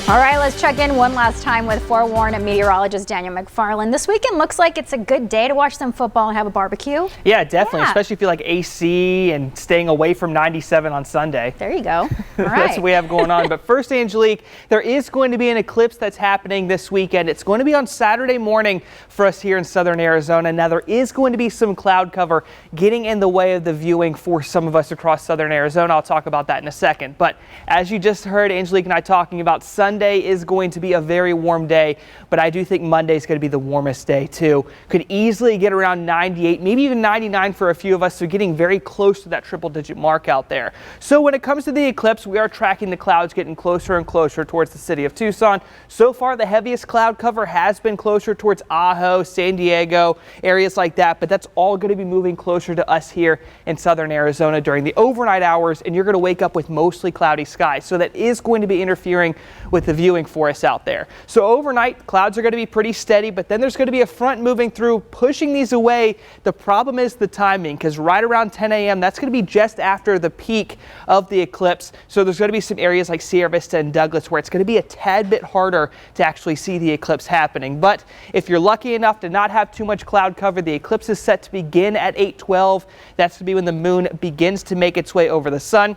All right, let's check in one last time with forewarned meteorologist Daniel McFarland. This weekend looks like it's a good day to watch some football and have a barbecue. Yeah, definitely, especially if you like AC and staying away from 97 on Sunday. There you go. All right. That's what we have going on. But first, Angelique, there is going to be an eclipse that's happening this weekend. It's going to be on Saturday morning for us here in southern Arizona. Now, there is going to be some cloud cover getting in the way of the viewing for some of us across southern Arizona. I'll talk about that in a second. But as you just heard Angelique and I talking about, Sunday is going to be a very warm day, but I do think Monday is going to be the warmest day too. Could easily get around 98, maybe even 99 for a few of us, so getting very close to that triple-digit mark out there. So when it comes to the eclipse, we are tracking the clouds getting closer and closer towards the city of Tucson. So far, the heaviest cloud cover has been closer towards Ajo, San Diego, areas like that, but that's all going to be moving closer to us here in southern Arizona during the overnight hours, and you're going to wake up with mostly cloudy skies. So that is going to be interfering with the viewing for us out there. So overnight, clouds are going to be pretty steady, but then there's going to be a front moving through, pushing these away. The problem is the timing, because right around 10 a.m., that's going to be just after the peak of the eclipse. So there's going to be some areas like Sierra Vista and Douglas where it's going to be a tad bit harder to actually see the eclipse happening. But if you're lucky enough to not have too much cloud cover, the eclipse is set to begin at 8:12. That's going to be when the moon begins to make its way over the sun.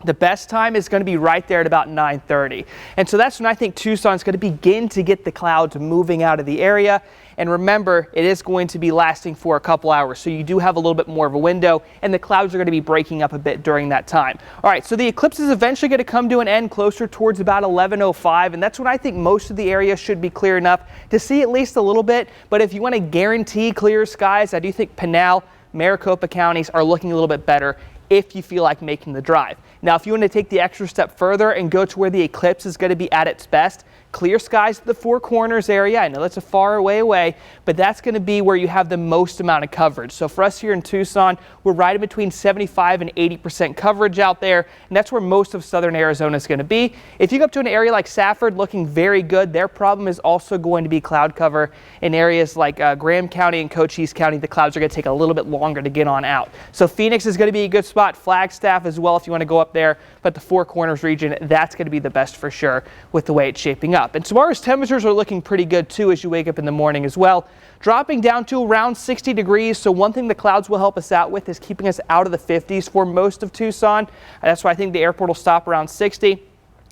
The best time is going to be right there at about 9:30. And so that's when I think Tucson's going to begin to get the clouds moving out of the area. And remember, it is going to be lasting for a couple hours, so you do have a little bit more of a window, and the clouds are going to be breaking up a bit during that time. All right, so the eclipse is eventually going to come to an end closer towards about 11:05, and that's when I think most of the area should be clear enough to see at least a little bit. But if you want to guarantee clear skies, I do think Pinal, Maricopa counties are looking a little bit better if you feel like making the drive. Now, if you want to take the extra step further and go to where the eclipse is going to be at its best, clear skies at the Four Corners area. I know that's a far way away, but that's going to be where you have the most amount of coverage. So for us here in Tucson, we're right in between 75 and 80% coverage out there, and that's where most of southern Arizona is going to be. If you go up to an area like Safford, looking very good, their problem is also going to be cloud cover. In areas like Graham County and Cochise County, the clouds are going to take a little bit longer to get on out. So Phoenix is going to be a good spot, Flagstaff as well if you want to go up there, but the Four Corners region, that's going to be the best for sure with the way it's shaping up. And tomorrow's temperatures are looking pretty good too as you wake up in the morning as well, dropping down to around 60 degrees. So one thing the clouds will help us out with is keeping us out of the 50s for most of Tucson. That's why I think the airport will stop around 60.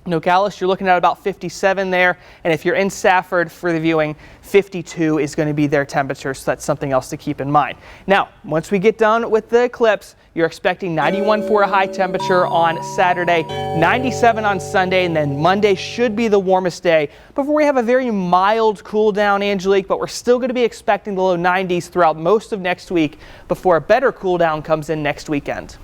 Nogales, you're looking at about 57 there, and if you're in Safford for the viewing, 52 is going to be their temperature, so that's something else to keep in mind. Now, once we get done with the eclipse, you're expecting 91 for a high temperature on Saturday, 97 on Sunday, and then Monday should be the warmest day before we have a very mild cool down, Angelique, but we're still going to be expecting the low 90s throughout most of next week before a better cool down comes in next weekend.